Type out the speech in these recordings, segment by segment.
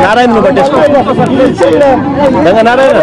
నారాయణ నువ్వు పట్టేసుకో నారాయణ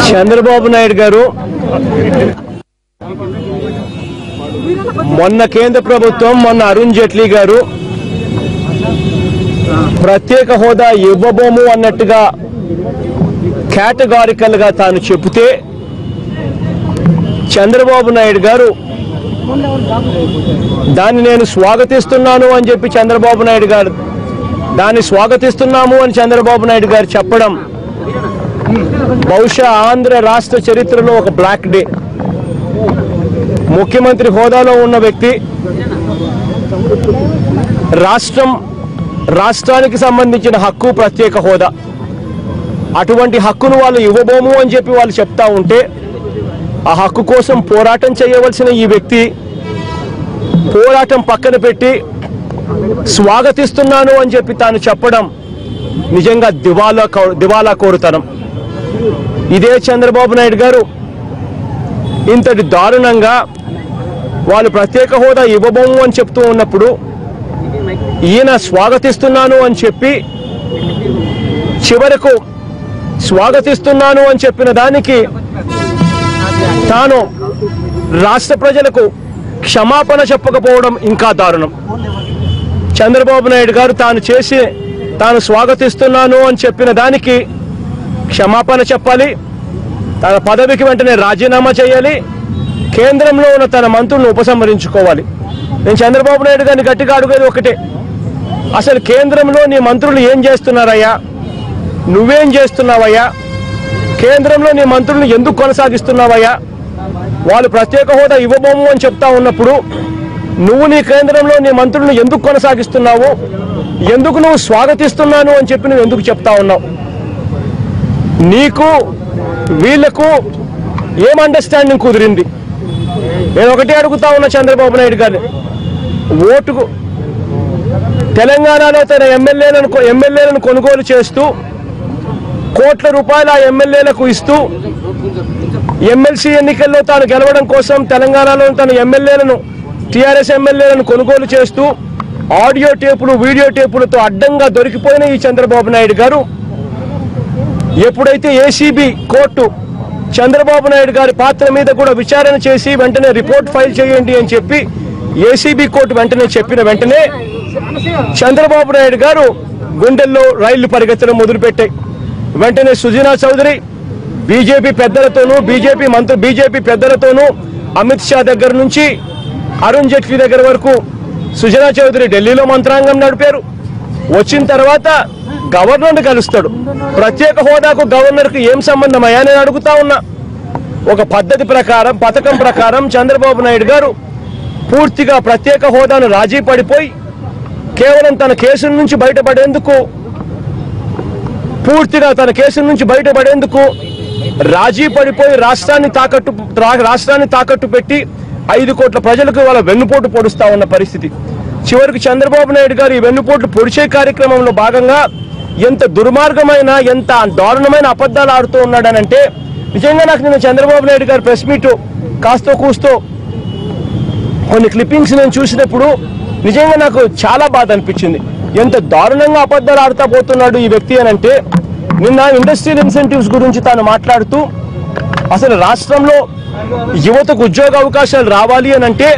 చంద్రబాబు నాయుడు గారు మొన్న కేంద్ర ప్రభుత్వం మొన్న అరుణ్ జైట్లీ గారు ప్రత్యేక హోదా ఇవ్వబోము అన్నట్టుగా కేటగారికల్ గా తాను చెబితే చంద్రబాబు నాయుడు గారు దాన్ని నేను స్వాగతిస్తున్నాను అని చెప్పి చంద్రబాబు నాయుడు గారు దాన్ని స్వాగతిస్తున్నాము అని చంద్రబాబు నాయుడు గారు చెప్పడం బహుశా ఆంధ్ర రాష్ట్ర చరిత్రలో ఒక బ్లాక్ డే. ముఖ్యమంత్రి హోదాలో ఉన్న వ్యక్తి రాష్ట్రానికి సంబంధించిన హక్కు ప్రత్యేక హోదా, అటువంటి హక్కును వాళ్ళు ఇవ్వబోము అని చెప్పి వాళ్ళు చెప్తా ఉంటే ఆ హక్కు కోసం పోరాటం చేయవలసిన ఈ వ్యక్తి పోరాటం పక్కన పెట్టి స్వాగతిస్తున్నాను అని చెప్పి తాను చెప్పడం నిజంగా దివాలా కోరుతనం. ఇదే చంద్రబాబు నాయుడు గారు ఇంతటి దారుణంగా వాళ్ళు ప్రత్యేక హోదా ఇవ్వబోము అని చెప్తూ ఉన్నప్పుడు ఈయన స్వాగతిస్తున్నాను అని చెప్పి చివరకు స్వాగతిస్తున్నాను అని చెప్పిన దానికి తాను రాష్ట్ర ప్రజలకు క్షమాపణ చెప్పకపోవడం ఇంకా దారుణం. చంద్రబాబు నాయుడు గారు తాను స్వాగతిస్తున్నాను అని చెప్పిన దానికి క్షమాపణ చెప్పాలి, తన పదవికి వెంటనే రాజీనామా చేయాలి, కేంద్రంలో ఉన్న తన మంత్రులను ఉపసంహరించుకోవాలి. నేను చంద్రబాబు నాయుడు గారిని గట్టిగా అడిగేది ఒకటే, అసలు కేంద్రంలో నీ మంత్రులు ఏం చేస్తున్నారయ్యా, నువ్వేం చేస్తున్నావయ్యా, కేంద్రంలో నీ మంత్రులను ఎందుకు కొనసాగిస్తున్నావయ్యా? వాళ్ళు ప్రత్యేక హోదా ఇవ్వబోము అని చెప్తా ఉన్నప్పుడు నువ్వు నీ కేంద్రంలో నీ మంత్రులను ఎందుకు కొనసాగిస్తున్నావు, ఎందుకు నువ్వు స్వాగతిస్తున్నాను అని చెప్పి నువ్వు ఎందుకు చెప్తా ఉన్నావు? నీకు వీళ్లకు ఏం అండర్స్టాండింగ్ కుదిరింది? నేను ఒకటే అడుగుతా ఉన్నా చంద్రబాబు నాయుడు గారిని, ఓటుకు తెలంగాణలో తన ఎమ్మెల్యేలను కొనుగోలు చేస్తూ కోట్ల రూపాయలు ఆ ఎమ్మెల్యేలకు ఇస్తూ ఎమ్మెల్సీ ఎన్నికల్లో తాను గెలవడం కోసం తెలంగాణలో తన ఎమ్మెల్యేలను టీఆర్ఎస్ ఎమ్మెల్యేలను కొనుగోలు చేస్తూ ఆడియో టేపులు వీడియో టేపులతో అడ్డంగా దొరికిపోయిన ఈ చంద్రబాబు నాయుడు గారు ఎప్పుడైతే ఏసీబీ కోర్టు చంద్రబాబు నాయుడు గారి పాత్ర మీద కూడా విచారణ చేసి వెంటనే రిపోర్ట్ ఫైల్ చేయండి అని చెప్పి ఏసీబీ కోర్టు వెంటనే చెప్పిన వెంటనే చంద్రబాబు నాయుడు గారు గుండెల్లో రైళ్లు పరిగెత్తడం మొదలుపెట్టాయి. వెంటనే సుజనా చౌదరి బీజేపీ పెద్దలతోనూ అమిత్ షా దగ్గర నుంచి అరుణ్ జైట్లీ దగ్గర వరకు సుజనా చౌదరి ఢిల్లీలో మంత్రాంగం నడిపారు. వచ్చిన తర్వాత గవర్నర్ని కలుస్తాడు. ప్రత్యేక హోదాకు గవర్నర్కి ఏం సంబంధం అయ్యా నేను అడుగుతా ఉన్నా. ఒక పథకం ప్రకారం చంద్రబాబు నాయుడు గారు పూర్తిగా ప్రత్యేక హోదాను రాజీ పడిపోయి కేవలం తన కేసు నుంచి బయటపడేందుకు రాజీ పడిపోయి రాష్ట్రాన్ని తాకట్టు పెట్టి 5 కోట్ల ప్రజలకు వాళ్ళ వెన్నుపోటు పొడుస్తా ఉన్న పరిస్థితి. చివరికి చంద్రబాబు నాయుడు గారు ఈ వెన్నుపోటు పొడిచే కార్యక్రమంలో భాగంగా ఎంత దుర్మార్గమైన ఎంత దారుణమైన అబద్ధాలు ఆడుతూ ఉన్నాడనంటే నిజంగా నాకు నిన్న చంద్రబాబు నాయుడు గారు ప్రెస్ మీట్ కాస్తో కూస్తో కొన్ని క్లిప్పింగ్స్ నేను చూసినప్పుడు నిజంగా నాకు చాలా బాధ అనిపించింది. ఎంత దారుణంగా అబద్ధాలు ఆడుతా పోతున్నాడు ఈ వ్యక్తి అనంటే నిన్న ఇండస్ట్రియల్ ఇన్సెంటివ్స్ గురించి తాను మాట్లాడుతూ అసలు రాష్ట్రంలో యువతకు ఉద్యోగ అవకాశాలు రావాలి అనంటే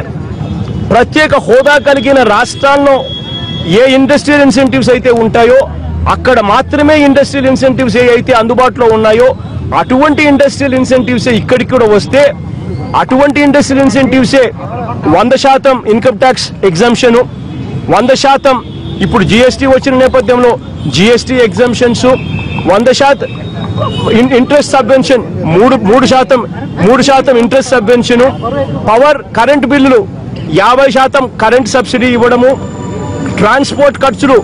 ప్రత్యేక హోదా కలిగిన రాష్ట్రాల్లో ఏ ఇండస్ట్రియల్ ఇన్సెంటివ్స్ అయితే ఉంటాయో అక్కడ మాత్రమే ఇండస్ట్రియల్ ఇన్సెంటివ్స్ ఏ అయితే అందుబాటులో ఉన్నాయో అటువంటి ఇండస్ట్రియల్ ఇన్సెంటివ్స్ ఇక్కడికి కూడా వస్తే అటువంటి ఇండస్ట్రియల్ ఇన్సెంటివ్సే 100% ఇన్కమ్ ట్యాక్స్ ఎగ్జంప్షన్, 100% ఇప్పుడు జీఎస్టీ వచ్చిన నేపథ్యంలో GST exemptions, 100% interest subvention, 3% interest subvention, power current బిల్లులు 50% కరెంట్ సబ్సిడీ ఇవ్వడము, ట్రాన్స్పోర్ట్ ఖర్చులు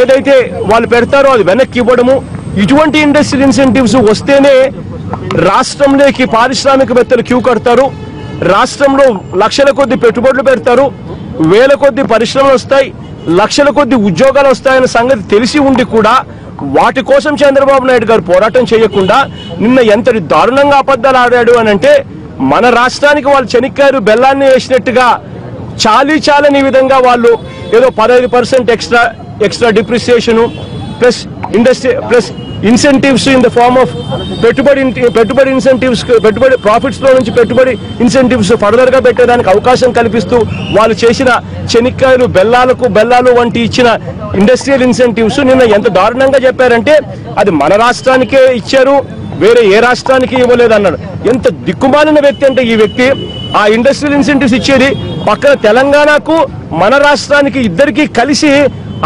ఏదైతే వాళ్ళు పెడతారో అది వెనక్కి ఇవ్వడము, ఇటువంటి ఇండస్ట్రియల్ ఇన్సెంటివ్స్ వస్తేనే రాష్ట్రంలోకి పారిశ్రామికవేత్తలు క్యూ కడతారు, రాష్ట్రంలో లక్షల కొద్ది పెట్టుబడులు పెడతారు, వేల కొద్ది పరిశ్రమలు వస్తాయి, లక్షల కొద్ది ఉద్యోగాలు వస్తాయన్న సంగతి తెలిసి ఉండి కూడా వాటి కోసం చంద్రబాబు నాయుడు గారు పోరాటం చేయకుండా నిన్న ఎంతటి దారుణంగా అబద్ధాలు ఆడాడు అని అంటే, మన రాష్ట్రానికి వాళ్ళు చెనిక్కాయలు బెల్లాన్ని వేసినట్టుగా చాలని విధంగా వాళ్ళు ఏదో 15% extra depreciation plus industry plus incentives in the form of పెట్టుబడి ఇన్సెంటివ్స్, పెట్టుబడి ప్రాఫిట్స్ లో నుంచి పెట్టుబడి ఇన్సెంటివ్స్ ఫర్దర్ గా పెట్టేదానికి అవకాశం కల్పిస్తూ వాళ్ళు చేసిన చెనిక్కాయలు బెల్లాలు వంటి ఇచ్చిన ఇండస్ట్రియల్ ఇన్సెంటివ్స్ నిన్న ఎంత దారుణంగా చెప్పారంటే అది మన రాష్ట్రానికే ఇచ్చారు, వేరే ఏ రాష్ట్రానికి ఇవ్వలేదు అన్నాడు. ఎంత దిక్కుమాలిన వ్యక్తి అంటే ఈ వ్యక్తి. ఆ ఇండస్ట్రియల్ ఇన్సెంటివ్స్ ఇచ్చేది పక్కన తెలంగాణకు మన రాష్ట్రానికి ఇద్దరికి కలిసి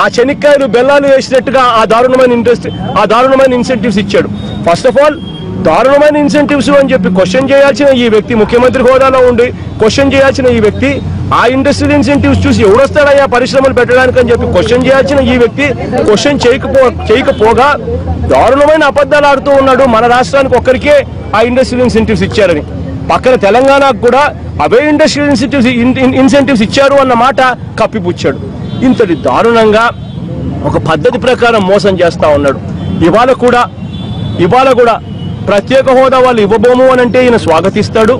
ఆ చెనిక్కాయలు బెల్లాలు వేసినట్టుగా ఆ దారుణమైన ఇన్సెంటివ్స్ ఇచ్చాడు. ఫస్ట్ ఆఫ్ ఆల్ దారుణమైన ఇన్సెంటివ్స్ అని చెప్పి క్వశ్చన్ చేయాల్సిన ఈ వ్యక్తి, ముఖ్యమంత్రి హోదాలో ఉండి క్వశ్చన్ చేయాల్సిన ఈ వ్యక్తి, ఆ ఇండస్ట్రియల్ ఇన్సెంటివ్స్ చూసి ఎవడొస్తాడయ్యా పరిశ్రమలు పెట్టడానికి అని చెప్పి క్వశ్చన్ చేయాల్సిన ఈ వ్యక్తి క్వశ్చన్ చేయకపోగా దారుణమైన అబద్ధాలు ఆడుతూ ఉన్నాడు. మన రాష్ట్రానికి ఒక్కరికే ఆ ఇండస్ట్రియల్ ఇన్సెంటివ్స్ ఇచ్చారని, పక్కన తెలంగాణకు కూడా అవే ఇండస్ట్రియల్ ఇన్సెంటివ్స్ ఇచ్చారు అన్న మాట కప్పిపుచ్చాడు. ఇంతటి దారుణంగా ఒక పద్ధతి ప్రకారం మోసం చేస్తా ఉన్నాడు. ఇవాళ కూడా ప్రత్యేక హోదా వాళ్ళు ఇవ్వబోము అని అంటే ఈయన స్వాగతిస్తాడు.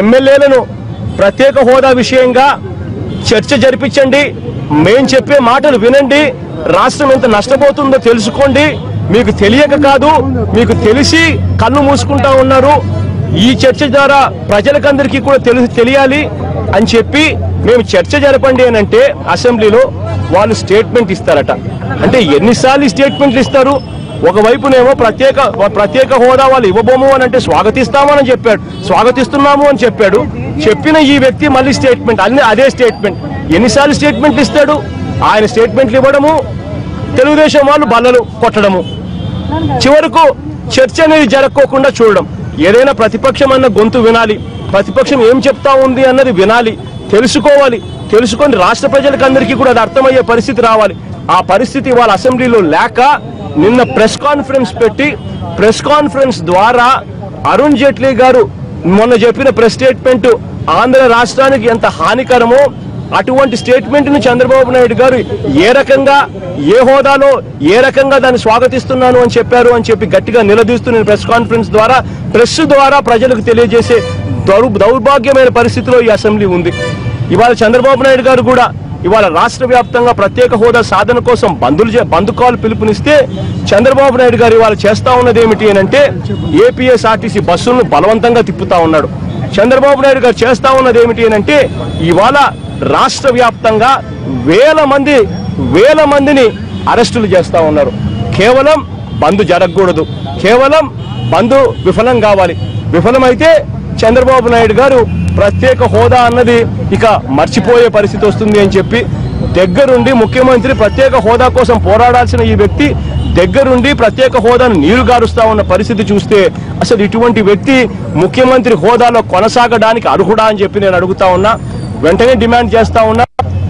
ఎమ్మెల్యేలను ప్రత్యేక హోదా విషయంగా చర్చ జరిపించండి, మేం చెప్పే మాటలు వినండి, రాష్ట్రం ఎంత నష్టపోతుందో తెలుసుకోండి, మీకు తెలియక కాదు మీకు తెలిసి కన్ను మూసుకుంటా ఉన్నారు, ఈ చర్చ ద్వారా ప్రజలకందరికీ కూడా తెలియాలి అని చెప్పి మేము చర్చ జరపండి అని అంటే అసెంబ్లీలో వాళ్ళు స్టేట్మెంట్ ఇస్తారట. అంటే ఎన్నిసార్లు స్టేట్మెంట్లు ఇస్తారు? ఒకవైపునేమో ప్రత్యేక హోదా వాళ్ళు ఇవ్వబోము అని అంటే స్వాగతిస్తున్నాము అని చెప్పాడు. చెప్పిన ఈ వ్యక్తి మళ్ళీ స్టేట్మెంట్, అదే స్టేట్మెంట్. ఎన్నిసార్లు స్టేట్మెంట్లు ఇస్తాడు? ఆయన స్టేట్మెంట్లు ఇవ్వడము, తెలుగుదేశం వాళ్ళు బల్లలు కొట్టడము, చివరకు చర్చ అనేది జరగకోకుండా చూడడం. ఏదైనా ప్రతిపక్షం అన్న గొంతు వినాలి, ప్రతిపక్షం ఏం చెప్తా ఉంది అన్నది వినాలి, తెలుసుకొని రాష్ట్ర ప్రజలకందరికీ కూడా అది అర్థమయ్యే పరిస్థితి రావాలి. ఆ పరిస్థితి వాళ్ళ అసెంబ్లీలో లేక నిన్న ప్రెస్ కాన్ఫరెన్స్ ద్వారా అరుణ్ జైట్లీ గారు మొన్న చెప్పిన ప్రెస్ స్టేట్మెంట్ ఆంధ్ర రాష్ట్రానికి ఎంత హానికరమో అటువంటి స్టేట్మెంట్ ని చంద్రబాబు నాయుడు గారు ఏ రకంగా ఏ హోదాలో ఏ రకంగా దాన్ని స్వాగతిస్తున్నాను అని చెప్పారు అని చెప్పి గట్టిగా నిలదీస్తూ నేను ప్రెస్ కాన్ఫరెన్స్ ద్వారా ప్రెస్ ద్వారా ప్రజలకు తెలియజేసే దౌర్భాగ్యమైన పరిస్థితిలో ఈ అసెంబ్లీ ఉంది. ఇవాళ చంద్రబాబు నాయుడు గారు కూడా ఇవాళ రాష్ట్ర వ్యాప్తంగా ప్రత్యేక హోదా సాధన కోసం బంద్ కాల్ పిలుపునిస్తే చంద్రబాబు నాయుడు గారు ఇవాళ చేస్తా ఉన్నది ఏమిటి అని అంటే ఏపీఎస్ఆర్టీసీ బస్సులను బలవంతంగా తిప్పుతా ఉన్నాడు. చంద్రబాబు నాయుడు గారు చేస్తా ఉన్నది ఏమిటి అని అంటే ఇవాళ రాష్ట్ర వ్యాప్తంగా వేల మందిని అరెస్టులు చేస్తా ఉన్నారు. కేవలం బంద్ జరగకూడదు, కేవలం బంద్ విఫలం కావాలి. విఫలమైతే చంద్రబాబు నాయుడు గారు ప్రత్యేక హోదా అన్నది ఇక మర్చిపోయే పరిస్థితి వస్తుంది అని చెప్పి దగ్గరుండి ముఖ్యమంత్రి ప్రత్యేక హోదా కోసం పోరాడాల్సిన ఈ వ్యక్తి దగ్గరుండి ప్రత్యేక హోదాను నీరు గారుస్తా ఉన్న పరిస్థితి చూస్తే అసలు ఇటువంటి వ్యక్తి ముఖ్యమంత్రి హోదాలో కొనసాగడానికి అర్హుడా అని చెప్పి నేను అడుగుతా ఉన్నా. వెంటనే డిమాండ్ చేస్తా ఉన్నా.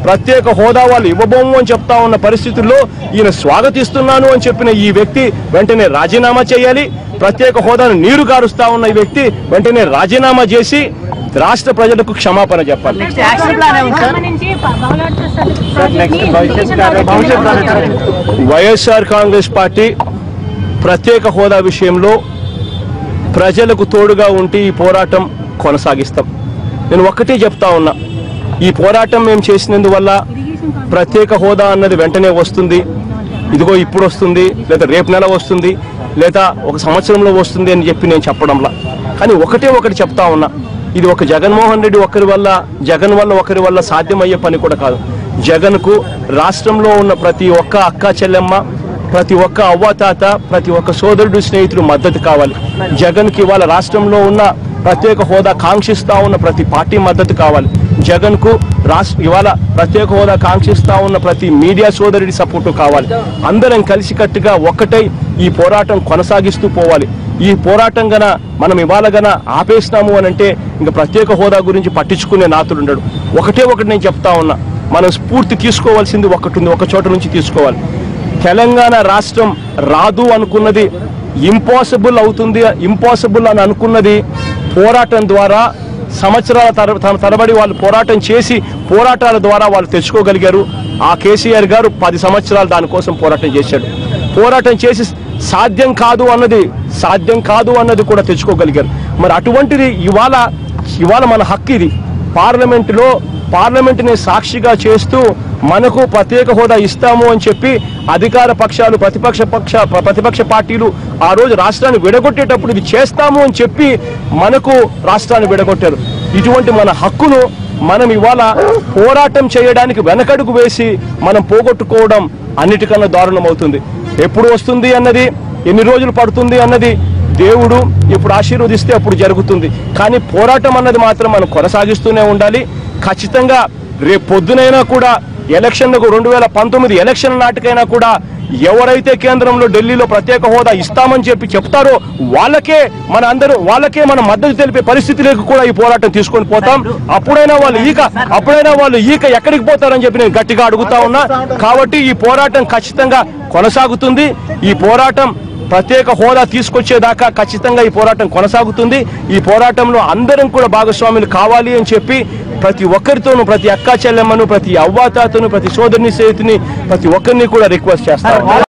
ప్రత్యేక హోదా వాళ్ళు ఇవ్వబోము అని చెప్తా ఉన్న పరిస్థితుల్లో ఈయన స్వాగతిస్తున్నాను అని చెప్పిన ఈ వ్యక్తి వెంటనే రాజీనామా చేయాలి. ప్రత్యేక హోదాను నీరు గారుస్తా ఉన్న ఈ వ్యక్తి వెంటనే రాజీనామా చేసి రాష్ట్ర ప్రజలకు క్షమాపణ చెప్పాలి. వైఎస్ఆర్ కాంగ్రెస్ పార్టీ ప్రత్యేక హోదా విషయంలో ప్రజలకు తోడుగా ఉండి ఈ పోరాటం కొనసాగిస్తాం. నేను ఒక్కటే చెప్తా ఉన్నా, ఈ పోరాటం మేము చేసినందువల్ల ప్రత్యేక హోదా అన్నది వెంటనే వస్తుంది, ఇదిగో ఇప్పుడు వస్తుంది, లేదా రేపు నెల వస్తుంది, లేదా ఒక సంవత్సరంలో వస్తుంది అని చెప్పి నేను చెప్పడంలా. కానీ ఒకటి చెప్తా ఉన్నా, ఇది ఒక జగన్మోహన్ రెడ్డి జగన్ వల్ల ఒకరి వల్ల సాధ్యమయ్యే పని కూడా కాదు. జగన్కు రాష్ట్రంలో ఉన్న ప్రతి ఒక్క అక్క చెల్లెమ్మ, ప్రతి ఒక్క అవ్వాతాత, ప్రతి ఒక్క సోదరుడు స్నేహితుడు మద్దతు కావాలి. జగన్కి ఇవాళ రాష్ట్రంలో ఉన్న ప్రత్యేక హోదా కాంక్షిస్తా ఉన్న ప్రతి పార్టీ మద్దతు కావాలి. జగన్కు ఇవాళ ప్రత్యేక హోదా కాంక్షిస్తా ఉన్న ప్రతి మీడియా సోదరుడి సపోర్టు కావాలి. అందరం కలిసికట్టుగా ఒక్కటై ఈ పోరాటం కొనసాగిస్తూ పోవాలి. ఈ పోరాటం మనం ఇవాళ ఆపేసినాము అని అంటే ఇంకా ప్రత్యేక హోదా గురించి పట్టించుకునే నాతులుండడు. ఒకటి నేను చెప్తా ఉన్నా, మనం స్ఫూర్తి తీసుకోవాల్సింది ఒకటి ఉంది, ఒక చోట నుంచి తీసుకోవాలి. తెలంగాణ రాష్ట్రం రాదు అనుకున్నది ఇంపాసిబుల్ అవుతుంది, ఇంపాసిబుల్ అని అనుకున్నది పోరాటం ద్వారా సంవత్సరాల తరబడి వాళ్ళు పోరాటం చేసి పోరాటాల ద్వారా వాళ్ళు తెచ్చుకోగలిగారు. ఆ కేసీఆర్ గారు 10 సంవత్సరాలు దానికోసం పోరాటం చేశాడు. పోరాటం చేసి సాధ్యం కాదు అన్నది కూడా తెచ్చుకోగలిగారు. మరి అటువంటిది ఇవాళ మన హక్కు ఇది. పార్లమెంటుని సాక్షిగా చేస్తూ మనకు ప్రత్యేక హోదా ఇస్తాము అని చెప్పి అధికార పక్షాలు ప్రతిపక్ష పార్టీలు ఆ రోజు రాష్ట్రాన్ని విడగొట్టేటప్పుడు ఇది చేస్తాము అని చెప్పి మనకు రాష్ట్రాన్ని విడగొట్టారు. ఇటువంటి మన హక్కును మనం ఇవాళ పోరాటం చేయడానికి వెనకడుగు వేసి మనం పోగొట్టుకోవడం అన్నిటికన్నా దారుణం అవుతుంది. ఎప్పుడు వస్తుంది అన్నది, ఎన్ని రోజులు పడుతుంది అన్నది దేవుడు ఇప్పుడు ఆశీర్వదిస్తే అప్పుడు జరుగుతుంది. కానీ పోరాటం అన్నది మాత్రం మనం కొనసాగిస్తూనే ఉండాలి. ఖచ్చితంగా రేపు పొద్దునైనా కూడా ఎలక్షన్లకు 2019 ఎలక్షన్ నాటికైనా కూడా ఎవరైతే కేంద్రంలో ఢిల్లీలో ప్రత్యేక హోదా ఇస్తామని చెప్తారో వాళ్ళకే మన మద్దతు తెలిపే పరిస్థితిలోకి కూడా ఈ పోరాటం తీసుకొని పోతాం. అప్పుడైనా వాళ్ళు ఈక ఎక్కడికి పోతారని చెప్పి నేను గట్టిగా అడుగుతా ఉన్నా. కాబట్టి ఈ పోరాటం ఖచ్చితంగా కొనసాగుతుంది. ఈ పోరాటం ప్రత్యేక హోదా తీసుకొచ్చేదాకా ఖచ్చితంగా ఈ పోరాటం కొనసాగుతుంది. ఈ పోరాటంలో అందరం కూడా భాగస్వాములు కావాలి అని చెప్పి ప్రతి ఒక్కరితోనూ, ప్రతి అక్కా చెల్లెమ్మను, ప్రతి అవ్వాతాతను, ప్రతి సోదరుని స్నేహితుని, ప్రతి ఒక్కరిని కూడా రిక్వెస్ట్ చేస్తారు.